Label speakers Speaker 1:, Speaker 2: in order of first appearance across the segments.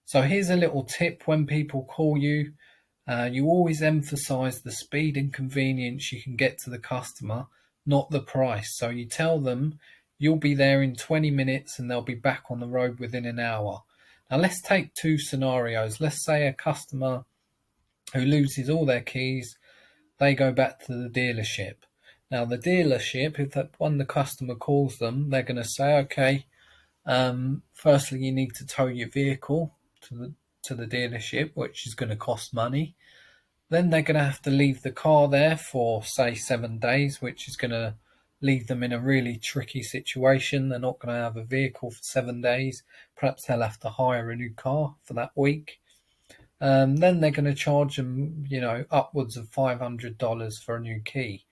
Speaker 1: So here's a little tip: when people call you, you always emphasize the speed and convenience you can get to the customer, not the price. So you tell them you'll be there in 20 minutes and they'll be back on the road within an hour. Now let's take two scenarios. Let's say a customer who loses all their keys, they go back to the dealership. Now the dealership, if that when the customer calls them, they're going to say, okay, firstly you need to tow your vehicle to the dealership, which is going to cost money. Then they're going to have to leave the car there for, say, 7 days, which is going to leave them in a really tricky situation. They're not going to have a vehicle for 7 days. Perhaps they'll have to hire a new car for that week. Then they're going to charge them, upwards of $500 for a new key.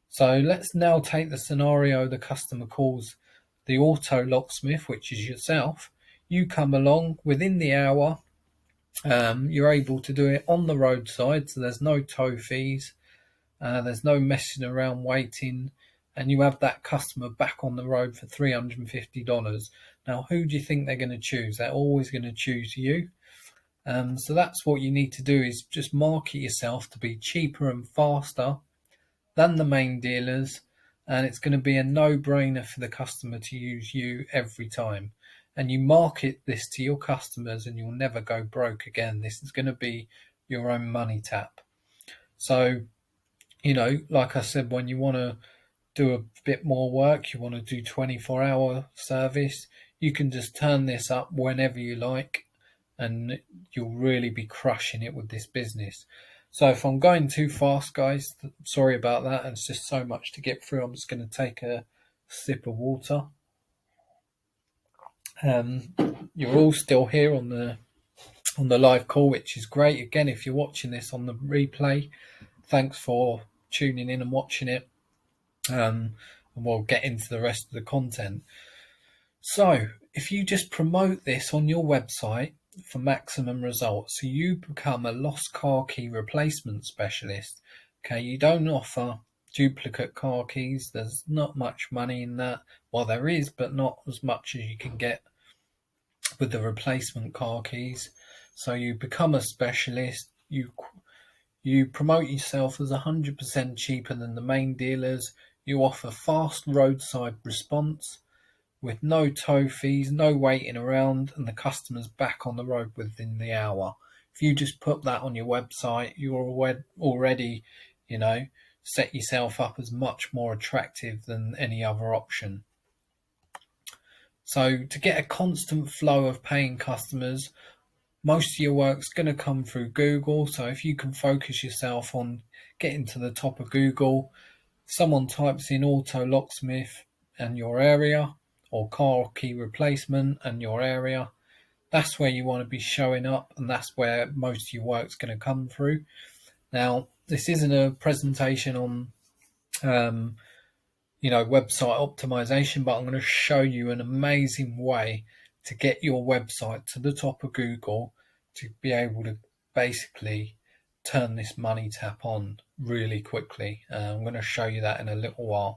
Speaker 1: So let's now take the scenario: the customer calls the auto locksmith, which is yourself. You come along within the hour. You're able to do it on the roadside, so there's no tow fees, there's no messing around waiting, and you have that customer back on the road for $350. Now, who do you think they're going to choose? They're always going to choose you. So that's what you need to do, is just market yourself to be cheaper and faster than the main dealers, and it's going to be a no-brainer for the customer to use you every time. And you market this to your customers and you'll never go broke again. This is going to be your own money tap. So, like I said, when you want to do a bit more work, you want to do 24-hour service, you can just turn this up whenever you like and you'll really be crushing it with this business. So if I'm going too fast, guys, sorry about that. It's just so much to get through. I'm just going to take a sip of water. You're all still here on the live call, which is great. Again, if you're watching this on the replay, thanks for tuning in and watching it. And we'll get into the rest of the content. So if you just promote this on your website for maximum results, so you become a lost car key replacement specialist. Okay, you don't offer duplicate car keys. There's not much money in that. Well, there is, but not as much as you can get with the replacement car keys. So you become a specialist. You promote yourself as 100% cheaper than the main dealers. You offer fast roadside response with no tow fees, no waiting around, and the customer's back on the road within the hour. If you just put that on your website, you're already, set yourself up as much more attractive than any other option. So to get a constant flow of paying customers, most of your work's going to come through Google. So if you can focus yourself on getting to the top of Google, someone types in auto locksmith and your area, or car key replacement and your area, that's where you want to be showing up, and that's where most of your work's going to come through. Now, this isn't a presentation on website optimization, but I'm going to show you an amazing way to get your website to the top of Google to be able to basically turn this money tap on really quickly. I'm going to show you that in a little while.